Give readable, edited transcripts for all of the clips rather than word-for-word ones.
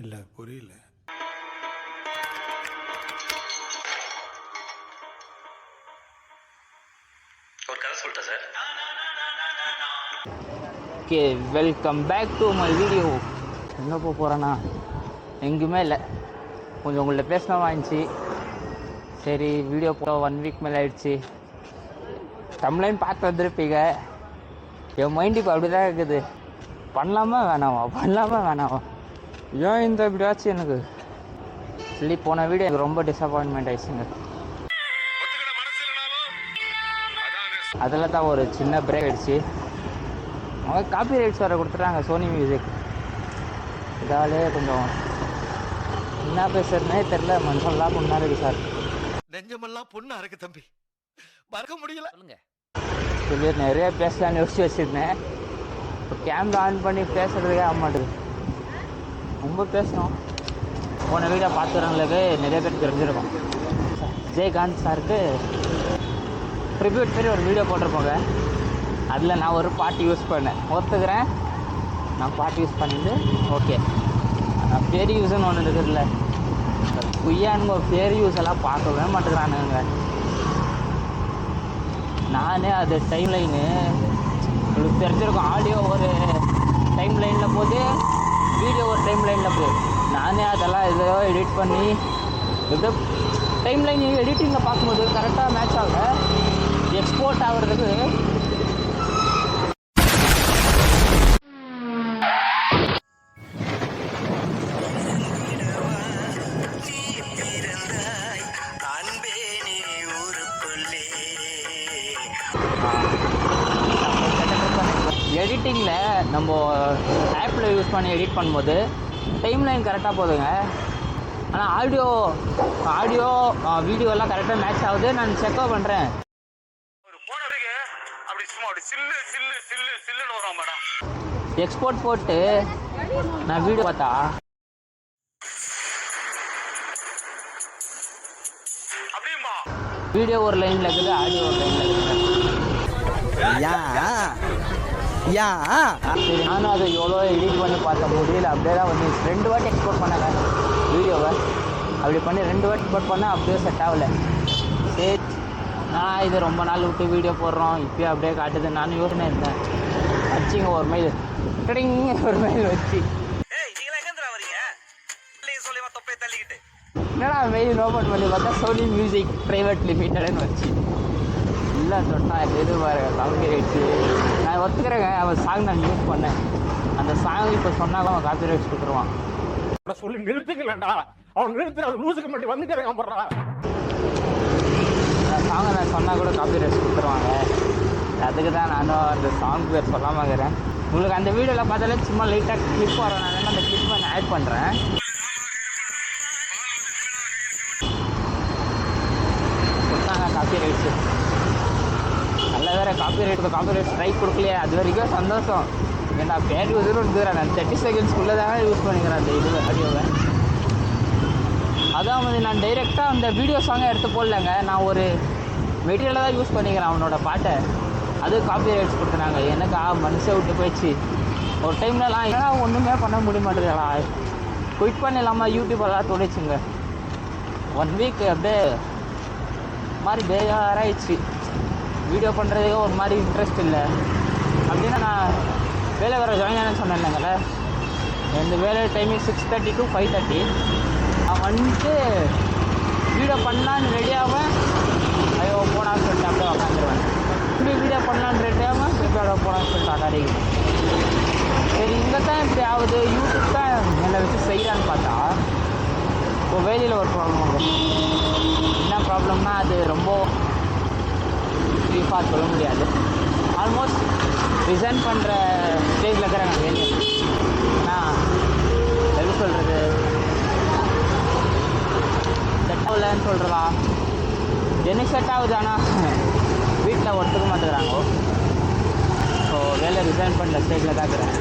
இல்ல புரியல. ஒரு கதை சொல்லிட்டேன் sir. Okay, welcome back to my video. எங்கே போக போகிறேன்னா எங்கேயுமே இல்லை. கொஞ்சம் உங்கள்கிட்ட பேசினா வாங்கிச்சு. சரி, வீடியோ போட 1 வீக் மேலே ஆயிடுச்சு. தமிழ்லைன் பார்த்து வந்துருப்பீங்க. என் மைண்ட் இப்போ அப்படி தான் இருக்குது. பண்ணலாமா வேணாமா ஏன் இந்த இப்படி ஆச்சு எனக்கு சொல்லி. போன வீடியோ எனக்கு ரொம்ப டிசப்பாயின்மெண்ட் ஆயிடுச்சுங்க. அதில் தான் ஒரு சின்ன பிரேக் ஆகிடுச்சு. அவங்க காப்பி ரைட்ஸ் வர கொடுத்துட்டாங்க சோனி மியூசிக். இதாலே கொஞ்சம் என்ன பேசுறதுனே தெரில. மனுஷன்லாம் பொண்ணா இருக்கு சார். நெஞ்சமெல்லாம் பொண்ணா இருக்கு தம்பி, மறக்க முடியல. சொல்லி நிறைய பேசலான்னு யோசிச்சு வச்சுருந்தேன். இப்போ கேமரா ஆன் பண்ணி பேசுறதுக்கே ஆக மாட்டேது. ரொம்ப பேசணும். போன வீடியோ பார்த்துறவங்களுக்கு நிறைய பேர் தெரிஞ்சிருக்கும். விஜயகாந்த் சாருக்கு ட்ரிபியூட் மாதிரி ஒரு வீடியோ போட்டிருப்போங்க. அதில் நான் ஒரு பாட்டு யூஸ் பண்ணேன். ஒத்துக்கிறேன், நான் பாட்டு யூஸ் பண்ணிட்டு ஓகே. ஆனால் ஃபேர் யூஸ்ன்னு ஒன்று இருக்குதுல்ல, குய்யானுங்க ஃபேர் யூஸ் எல்லாம் பார்க்கவே மாட்டேங்கிறானுங்க. நானே அது டைம் லைனு உங்களுக்கு தெரிஞ்சிருக்கும். ஆடியோ ஒரு டைம் லைனில் போகுது, வீடியோ ஒரு டைம் லைனில் போகுது. நானே அதெல்லாம் ஏதோ எடிட் பண்ணி எப்படியோ டைம் லைன் எடிட்டிங்கில் பார்க்கும்போது கரெக்டாக மேட்ச் ஆகல. எக்ஸ்போர்ட் ஆகிறதுக்கு எடிட்டிங்கில் நம்ம ஆப்பில் யூஸ் பண்ணி எடிட் பண்ணும்போது டைம் லைன் கரெக்டாக போகுதுங்க. ஆனால் ஆடியோ வீடியோலாம் கரெக்டாக மேட்ச் ஆகுது. நான் செக்அப் பண்ணுறேன். எக்ஸ்போர்ட் போட்டு நான் வீடியோ பார்த்தா வீடியோ ஒரு லைனில் இருக்குது, ஆடியோ ஒரு லைனில் இருக்குது. சரி, நானும் அதை எவ்வளோ எடிட் பண்ணி பார்த்த முடியல. அப்படியே தான் வந்து 2 வாட்டி எக்ஸ்போர்ட் பண்ணாங்க வீடியோவை. அப்படி பண்ணி 2 வாட்டி எக்ஸ்போர்ட் பண்ணால் அப்படியே செட் ஆகலை. சரி, நான் இது ரொம்ப நாள் விட்டு வீடியோ போடுறோம், இப்போயே அப்படியே காட்டுது. நானும் யோசனை இருந்தேன். வச்சிங்க ஒரு மைல் ஒரு மைல் வச்சு என்னடா மெயில் ஓப்பன் பண்ணி பார்த்தா சோனி மியூசிக் ப்ரைவேட் லிமிட்டட்னு வச்சு இல்லை சொன்னான். எது பாருங்க காப்பி ரைட்ஸு. நான் ஒத்துக்கிறேங்க, அவன் சாங் நான் யூஸ் பண்ணேன். அந்த சாங் இப்போ சொன்னாலும் அவன் காப்பி ரைட்ஸ் கொடுத்துருவான். சொல்லி நிறுத்துக்கலடா, அவன் நிறுத்து, அது லூசுக்கு மட்டும் வந்துக்கிறேன். அந்த சாங்கை நான் சொன்னால் கூட காப்பி ரைட்ஸ் கொடுத்துருவாங்க. அதுக்கு தான் நானும் அந்த சாங் பேர் சொல்லாமல் இருக்கிறேன். உங்களுக்கு அந்த வீடியோவில் பார்த்தாலே சும்மா லைட்டாக கிளிப் வரனால அந்த கிளிப்பை நான் ஆட் பண்ணுறேன். கொடுத்தாங்க காப்பி ரைட்ஸு. நல்ல வேறு காப்பி ரைட் ஸ்ட்ரைக் கொடுக்கலையே, அது வரைக்கும் சந்தோஷம். ஏன்னா பேர் யூஸுன்னு வந்துக்கிறேன். நான் 30 செகண்ட்ஸ்க்குள்ளே தாங்க யூஸ் பண்ணிக்கிறேன் அந்த இது ஆடியோவை. அதான் வந்து நான் டைரெக்டாக அந்த வீடியோ சாங்கை எடுத்து போடலங்க. நான் ஒரு மெட்டீரியலாக தான் யூஸ் பண்ணிக்கிறேன் அவனோட பாட்டை. அது காப்பி ரைட்ஸ் கொடுத்துனாங்க. எனக்கு மனசை விட்டு போயிடுச்சு. ஒரு டைம்லலாம் ஏன்னா ஒன்றுமே பண்ண முடிய மாட்டேங்குதுடா, குயிட் பண்ணிடலாமா யூடியூப்பெல்லாம் தோணிச்சுங்க. 1 வீக் அப்படியே மாதிரி பேஜாராகிடுச்சு. வீடியோ பண்ணுறதுக்கு ஒரு மாதிரி இன்ட்ரெஸ்ட் இல்லை. அப்படின்னா நான் வேலை வேறு ஜாயின் ஆனேன்னு சொன்னேன்லங்கள. இந்த வேலை டைமிங் 6:30 to 5:30. நான் வந்துட்டு வீடியோ பண்ணலான்னு ரெடியாகவும் ஐயோ போனான்னு சொல்லிட்டு அப்படியே உக்காந்துருவேன். இப்படி வீடியோ பண்ணலான்னு ரெடியாகவும் திருப்பி அவ்வளோ போனான்னு சொல்லிட்டு அக்காடிக்கு. சரி, இங்கே தான் இப்படி ஆகுது, யூடியூப் தான் என்னை வச்சு செய்கிறான்னு பார்த்தா இப்போ வேலையில் ஒரு ப்ராப்ளம் வரும். என்ன ப்ராப்ளம்னா அது ரொம்ப ப்ரீஃபாக சொல்ல முடியாது. ஆல்மோஸ்ட் ரிசைன் பண்ணுற ஸ்டேஜில் இருக்கிறாங்க வேலையை. ஆனால் எப்படி சொல்கிறது, செட் ஆகலன்னு சொல்கிறதா, எனக்கு செட் ஆகுது. ஆனால் வீட்டில் ஒத்துக்க மாட்டேங்கிறாங்க. ஸோ வேலை ரிசைன் பண்ணுற ஸ்டேஜில் தான் இருக்கிறேன்.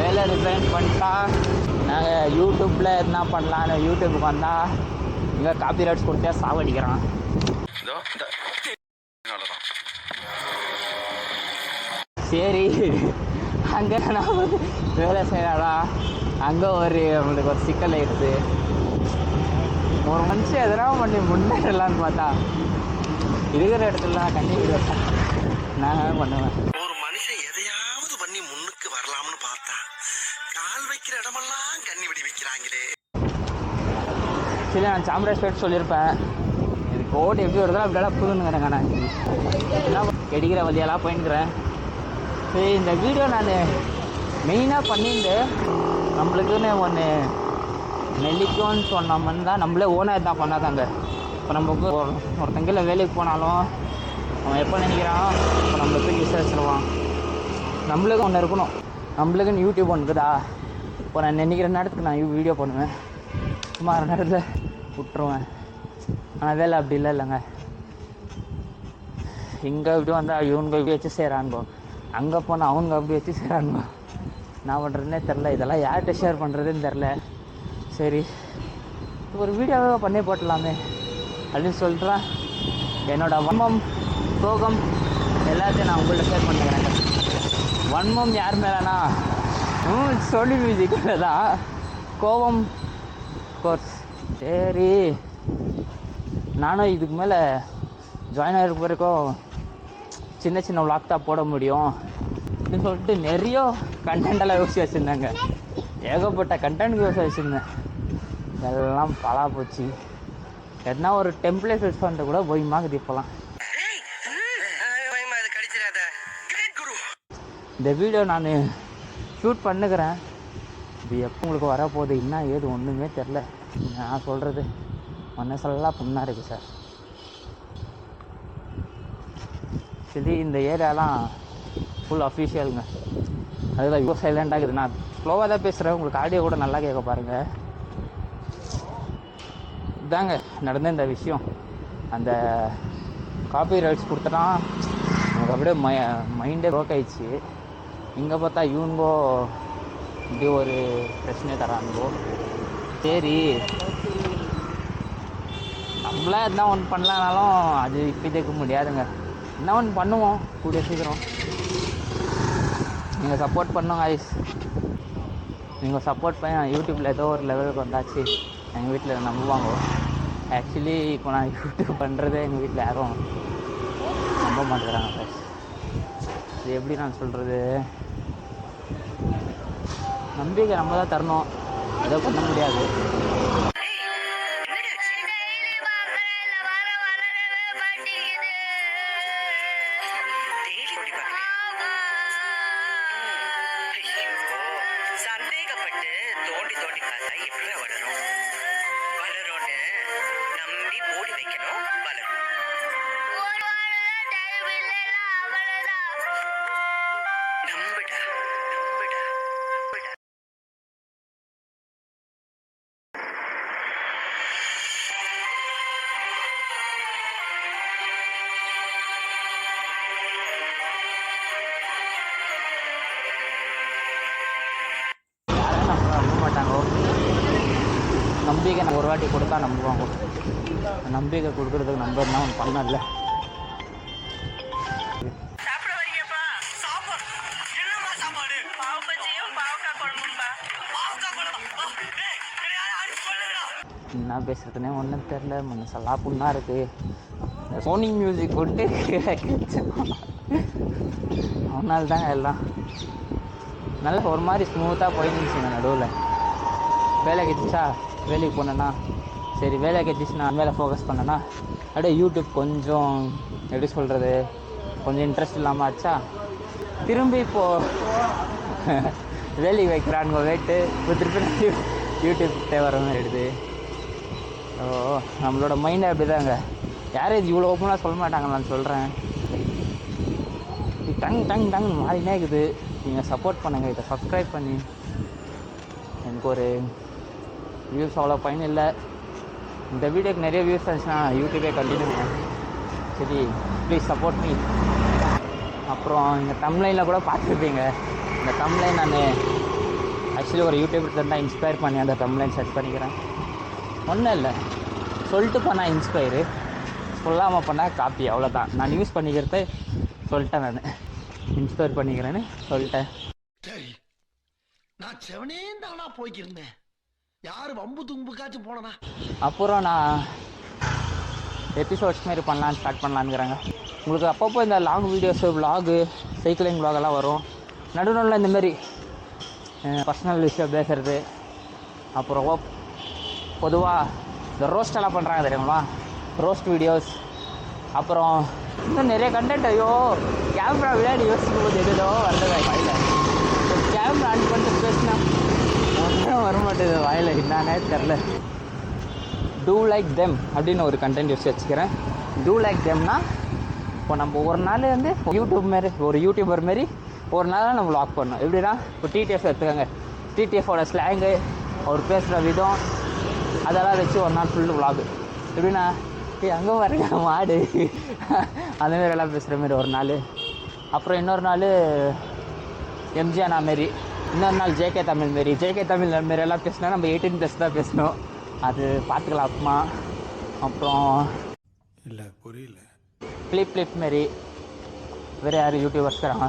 வேலை ரிசைன் பண்ணிட்டா நாங்கள் யூடியூப்பில் என்ன பண்ணலான்னு யூடியூப்புக்கு வந்தால் இங்கே காப்பி ரைட்ஸ் கொடுத்தா சாவடிக்கிறான். சரி அங்கே நான் வந்து வேலை செய்யறாடா, அங்கே நம்மளுக்கு ஒரு சிக்கல் ஆயிடுது. ஒரு மனுஷன் எதனா பண்ணி முன்னேறலான்னு பார்த்தா இருக்கிற இடத்துல நான் கண்டிப்பாக நான் பண்ணுவேன். ஒரு மனுஷன் எதையாவது பண்ணி முன்னுக்கு வரலாம்னு பார்த்தா கால் வைக்கிற இடமெல்லாம் கண்ணி வெடி வைக்கிறாங்களே. சரி, நான் சாம்ராஜ் சொல்லியிருப்பேன், இது கோட் எப்படி வருதோ அப்படியெல்லாம் புதுங்கிறேங்க. நான் எல்லாம் கிடைக்கிற வழியெல்லாம் போயின்னுக்கிறேன். சரி, இந்த வீடியோ நான் மெயினாக பண்ணிட்டு நம்மளுக்குன்னு ஒன்று நெல்லிக்கோன்னு சொன்னோம்னு தான் நம்மளே ஓனர் தான் பண்ணாதாங்க. இப்போ நமக்கு ஒருத்தங்கில வேலைக்கு போனாலும் அவன் எப்போ நினைக்கிறான் இப்போ நம்மளை போய் விசாரிச்சிடுவான். நம்மளுக்கும் ஒன்று இருக்கணும், நம்மளுக்குன்னு யூடியூப் ஒன்று இருக்குதா. இப்போ நான் நினைக்கிற நேரத்துக்கு நான் வீடியோ பண்ணுவேன், சுமார் நேரத்தில் விட்டுருவேன். ஆனால் வேலை அப்படி இல்லைங்க. இங்கே இப்படி வந்தால் இவங்க இப்படி வச்சு செய்கிறானுங்கோ, அங்கே போனால் அவங்க அப்படி வச்சு செய்கிறானுங்கோ. நான் பண்ணுறதுனே தெரில, இதெல்லாம் யார்கிட்ட ஷேர் பண்ணுறதுன்னு தெரில. சரி, ஒரு வீடியோவாக பண்ணி போட்டலாமே அப்படின்னு சொல்லிட்டுறேன். என்னோடய வன்மம் சோகம் எல்லாத்தையும் நான் உங்கள்கிட்ட ஷேர் பண்ணிக்கிறேங்க. வன்மம் யார் மேலேனா சோனி மியூசிக்கில் தான், கோபம் கோர்ஸ். சரி, நானும் இதுக்கு மேலே ஜாயின் ஆகிருக்க வரைக்கும் சின்ன சின்ன விளாக் தான் போட முடியும் அப்படின்னு சொல்லிட்டு நிறைய கண்டென்ட்டெல்லாம் யோசிச்சு வச்சுருந்தாங்க. ஏகப்பட்ட கண்டென்ட் யோசிச்சு வச்சுருந்தேன், எல்லாம் பலா போச்சு. எதனா ஒரு டெம்ப்ளேட் ஃபிட் பண்ணிட்டு கூட போயுமாக்குது இப்போலாம். இந்த வீடியோ நான் ஷூட் பண்ணுக்கிறேன், இது எப்போ உங்களுக்கு வரப்போகுது என்ன ஏது ஒன்றுமே தெரில. நான் சொல்கிறது மனசெல்லாம் புண்ணாக இருக்குது சார். சரி, இந்த ஏரியாலாம் ஃபுல் அஃபிஷியலுங்க, அதுதான் இவ்வளோ சைலண்டாக இருக்குது. நான் ஸ்லோவாக தான் பேசுகிறேன், உங்களுக்கு ஆடியோ கூட நல்லா கேட்க பாருங்கள். இதாங்க நடந்த இந்த விஷயம். அந்த காப்பி ரைட்ஸ் கொடுத்தனா எனக்கு அப்படியே மைண்டே ஒர்க் ஆயிடுச்சு. இங்கே பார்த்தா இவங்கோ இப்படி ஒரு பிரச்சனையை தரானுங்கோ. சரி, நம்மளா எதுனா ஒன்று பண்ணலனாலும் அது இப்போ கேட்க முடியாதுங்க. என்ன ஒன்று பண்ணுவோம் கூடிய சீக்கிரம். நீங்கள் சப்போர்ட் பண்ணுங்க ஐஸ், நீங்கள் சப்போர்ட் பண்ணி யூடியூப்பில் ஏதோ ஒரு லெவலுக்கு வந்தாச்சு எங்கள் வீட்டில் நம்புவாங்க. ஆக்சுவலி இப்போ நான் யூடியூப் பண்ணுறதே எங்கள் வீட்டில் யாரும் நம்ப மாட்டேங்கிறாங்க ப்ளஸ். இது எப்படி நான் சொல்கிறது, நம்பிக்கை நம்ம தான் தரணும், ஏதோ பண்ண முடியாது. சந்தேகப்பட்டு தோண்டி தோண்டி பார்த்தா எப்படி வளரும்? வளரும்னு நம்பி மூடி வைக்கணும், வளரும். நம்புடா நம்புடா நம்புடா. நம்ப மாட்டாங்க. நம்பிக்கை ஒரு வாட்டி கொடுத்தா நம்புவாங்க. நம்பிக்கை கொடுக்குறதுக்கு நம்ம என்ன ஒன்று பண்ணல. என்ன பேசுறதுனே ஒன்றும் தெரில, மனசெல்லாம் புண்ணாக இருக்குது. இந்த சோனி மியூசிக் போட்டு அவனால தாங்க எல்லாம் நல்லா ஒரு மாதிரி ஸ்மூத்தாக போயிருந்துச்சுங்க. நடுவில் வேலை கிடச்சிச்சா, வேலைக்கு போனேன்னா சரி, வேலை கிடச்சிச்சு நான் மேலே ஃபோக்கஸ் பண்ணேன்னா அப்படியே யூடியூப் கொஞ்சம் எப்படி சொல்கிறது கொஞ்சம் இன்ட்ரெஸ்ட் இல்லாமல் ஆச்சா. திரும்பி இப்போது வேலைக்கு வைக்கிறானுங்க வெயிட்டு, இப்போ திருப்பி யூடியூப் தேவை எடுது. ஓ, நம்மளோட மைண்டை அப்படி தாங்க. யாரும் இது இவ்வளோ ஓப்பனாக சொல்ல மாட்டாங்க, நான் சொல்கிறேன். டங் டங் டங் மாறினே இருக்குது. நீங்கள் சப்போர்ட் பண்ணுங்கள், இதை சப்ஸ்கிரைப் பண்ணி. எனக்கு ஒரு வியூஸ் அவ்வளோ பயன் இல்லை. இந்த வீடியோக்கு நிறைய வியூஸ் இருந்துச்சுன்னா யூடியூபே கண்டினியூ பண்ணேன். சரி, ப்ளீஸ் சப்போர்ட் மீ. அப்புறம் இந்த தம்ப்லைனில் கூட பார்த்துருப்பீங்க. இந்த தம்ப்லைன் நான் ஆக்சுவலி ஒரு யூடியூபர் தான் இன்ஸ்பயர் பண்ணி அந்த தம்ப்லைன் சர்ச் பண்ணிக்கிறேன். ஒன்றும் இல்லை, சொல்லிட்டு பண்ணால் இன்ஸ்பயரு, சொல்லாமல் பண்ணால் காப்பி, அவ்வளோதான். நான் யூஸ் பண்ணிக்கிறத சொல்லிட்டேன் நான். இன்ஸ்பயர் பண்ணிக்கிறேன்னு சொல்லிட்டேன். சரி, நான் செவனே தானா போய்க்கிருந்தேன். யாரு வம்பு தும்புக்காச்சும் போனனா? அப்புறம் நான் எபிசோட்ஸ் மாரி ஸ்டார்ட் பண்ணலான்னுங்கிறாங்க. உங்களுக்கு அப்பப்போ இந்த லாங் வீடியோஸு, விலாகு, சைக்கிளிங் விலாகெல்லாம் வரும். நடுநடுவில் இந்தமாரி பர்சனல் விஷயம் பேசுகிறது. அப்புறம் பொதுவாக இந்த ரோஸ்டெல்லாம் பண்ணுறாங்க தெரியுங்களா, ரோஸ்ட் வீடியோஸ். அப்புறம் இன்னும் நிறைய கண்டென்ட். ஐயோ, கேமரா விளையாடி யோசிக்கும் போது எதோ வந்தது வாயில். கேமரா ஆன் பண்ணிட்டு பேசினா ஒன்றும் வரமாட்டேது வாயில், என்னானே தெரில. டூ லைக் தெம் அப்படின்னு ஒரு கண்டென்ட் யோசிச்சு வச்சுக்கிறேன். டூ லைக் தெம்னா இப்போ நம்ம ஒரு நாள் வந்து யூடியூப் மாரி ஒரு யூடியூபர் மாரி ஒரு நாள் நம்ம வ்ளாக் பண்ணோம். எப்படின்னா இப்போ டிடிஎஃப் எடுத்துக்கோங்க. டிடிஎஃபோட ஸ்லாங்கு, அவர் பேசுகிற விதம், அதெல்லாம் வச்சு ஒரு நாள் ஃபுல்லு விளாகு. எப்படின்னா அங்கே பாருங்க மாடு அந்தமாரி எல்லாம் பேசுகிற மாரி ஒரு நாள். அப்புறம் இன்னொரு நாள் எம்ஜிஆனா மாரி, இன்னொரு நாள் ஜேகே தமிழ் மாரி. ஜேகே தமிழ் மாரி எல்லாம் பேசினா நம்ம 18+ தான் பேசணும். அது பார்த்துக்கலாம் அப்புறமா. அப்புறம் இல்லை புரியல. ஃப்ளிப் மாரி வேறு யார் யூடியூபர்ஸ் இருக்கிறாங்க,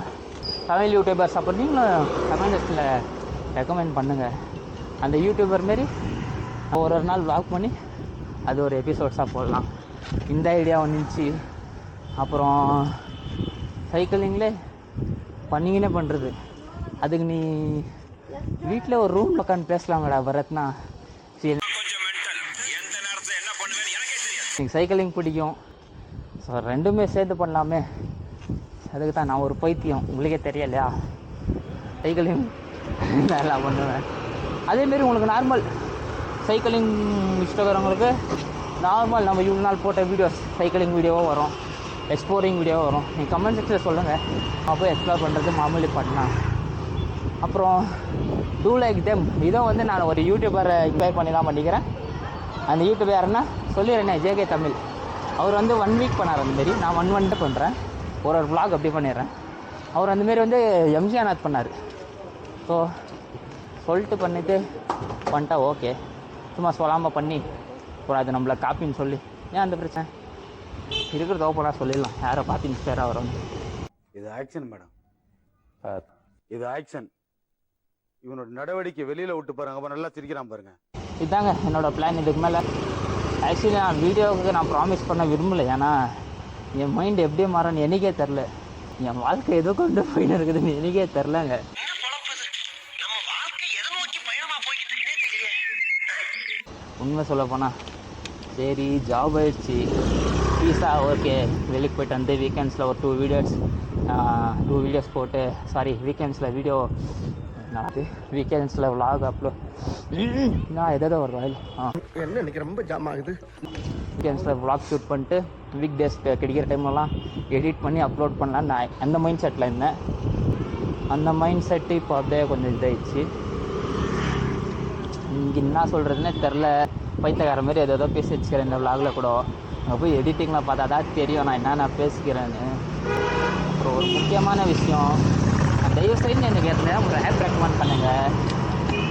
தமிழ் யூடியூபர்ஸ். அப்புறம் நீங்களும் கமெண்ட்ஸில் ரெக்கமெண்ட் பண்ணுங்கள். அந்த யூடியூபர் மாரி ஒரு நாள் வ்ளாக் பண்ணி அது ஒரு எபிசோட்ஸாக போடலாம். இந்த ஐடியா வந்துச்சு. அப்புறம் சைக்கிளிங்லே பண்ணிங்கன்னே பண்ணுறது. அதுக்கு நீ வீட்டில் ஒரு ரூம் உட்காந்து பேசலாமடா பரத்னா. சரி, எனக்கு சைக்கிளிங் பிடிக்கும். ஸோ ரெண்டுமே சேர்ந்து பண்ணலாமே. அதுக்கு தான் நான் ஒரு பைத்தியம், உங்களுக்கே தெரியலையா. சைக்கிளிங் நல்லா பண்ணுவேன். அதேமாரி உங்களுக்கு நார்மல் சைக்கிளிங் இஷ்டங்கிறவங்களுக்கு நார்மல் நம்ம இவ்வளோ நாள் போட்ட வீடியோஸ் சைக்கிளிங் வீடியோவும் வரும், எக்ஸ்ப்ளோரிங் வீடியோவும் வரும். நீங்கள் கமெண்ட் செக்ஷனில் சொல்லுங்கள், நான் போய் எக்ஸ்ப்ளோர் பண்ணுறது மாமூலி பண்ணலாம். அப்புறம் டூ லைக் தெம் இதோ வந்து நான் ஒரு யூடியூபரை இன்ஸ்பயர் பண்ணி தான் பண்ணிக்கிறேன். அந்த யூடியூப் யாருன்னா சொல்லிடுறேனே, ஜேகே தமிழ். அவர் வந்து 1 வீக் பண்ணார் அந்தமாரி. நான் 1 மந்த் பண்ணுறேன். ஒரு vlog அப்படி பண்ணிடுறேன். அவர் அந்தமாரி வந்து எம்ஜிஆர் பண்ணார். ஸோ சொல்லிட்டு பண்ணிட்டா ஓகே. சும்மா சொல்லாமல் பண்ணி அப்புறம் அது நம்மளை காப்பின்னு சொல்லி ஏன் அந்த பிரச்சனை இருக்கிறத ஓப்பனாக சொல்லிடலாம். யாரை பார்த்து இன்ஸ்பயராக வரும். இது ஆக்ஷன் மேடம் சார், இது ஆக்ஷன். இவனோட நடவடிக்கை வெளியில் விட்டு பாருங்க, அப்போ நல்லா சிரிக்கிறான் பாருங்க. இதுதாங்க என்னோடய பிளான். இதுக்கு மேலே ஆக்சுவலி நான் வீடியோவுக்கு நான் ப்ராமிஸ் பண்ண விரும்பலை. ஏன்னா என் மைண்ட் எப்படியே மாறன்னு எனக்கே தெரில. என் வாழ்க்கை எதோ கொண்டு போயின்னு இருக்குதுன்னு எனக்கே தெரிலங்க. உண்மை சொல்ல போனால் சரி, ஜாப் ஆயிடுச்சு, பீஸா ஓகே, வெளிக்கு போய்ட்டு வந்து வீக்கெண்ட்ஸில் ஒரு 2 வீடியோஸ் போட்டு, சாரி வீக்கெண்ட்ஸில் வீடியோ வீக்கெண்ட்ஸில் vlog அப்லோட் நான் எதோ ஒரு வாயில் என்ன எனக்கு ரொம்ப ஜாம் ஆகுது. வீக்கெண்ட்ஸில் vlog ஷூட் பண்ணிட்டு வீக் டேஸ் கிடைக்கிற டைம்லலாம் எடிட் பண்ணி அப்லோட் பண்ணலான்னு நான் அந்த மைண்ட் செட்டில் இருந்தேன். அந்த மைண்ட் செட்டு இப்போ அப்படியே கொஞ்சம் இதாகிடுச்சு. இங்கே என்ன சொல்கிறதுனே தெரில. பைத்தியக்கார மாதிரி ஏதோ பேசி வச்சுக்கிறேன் இந்த விலாகில் கூட. அங்கே போய் எடிட்டிங்கில் பார்த்தா தான் தெரியும் நான் என்னென்ன பேசிக்கிறேன்னு. அப்புறம் ஒரு முக்கியமான விஷயம், தயவு செய்து எனக்கு ஏற்கனவே ஒரு ஆப் ரெக்கமெண்ட் பண்ணுங்கள்.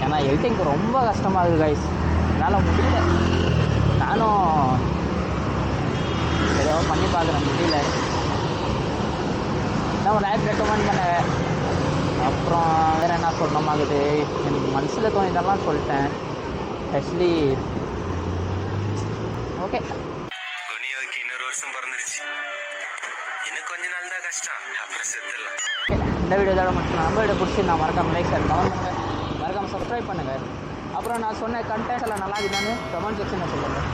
ஏன்னா எடிட்டிங்க்கு ரொம்ப கஷ்டமாக இருக்குது கைஸ், என்னால் முடியல. நானும் ஏதோ பண்ணி பார்க்குறேன், முடியல. நான் ஒரு ஆப் ரெக்கமெண்ட் பண்ணேன். அப்புறம் வேறு என்ன சொல்லணுமாகுது, எனக்கு மனசில் தோணிதெல்லாம் சொல்லிட்டேன். ஆக்சுவலி ஓகே, துணியாவுக்கு இன்னொரு வருஷம் பிறந்துருச்சு. இன்னும் கொஞ்ச நாள் தான் கஷ்டம், அப்புறம் செத்துடலாம். இந்த வீடியோ இதோட மட்டும் நம்ம வீடியோ பிடிச்சி நான் மறக்காமல் லைக் ஷேர் கமெண்ட் பண்ணுங்கள், மறக்காமல் சப்ஸ்கிரைப் பண்ணுங்கள். அப்புறம் நான் சொன்ன கண்டென்ட் எல்லாம் நல்லா இருக்குதான்னு கமெண்ட் செக்ஷனில் சொல்லுங்கள்.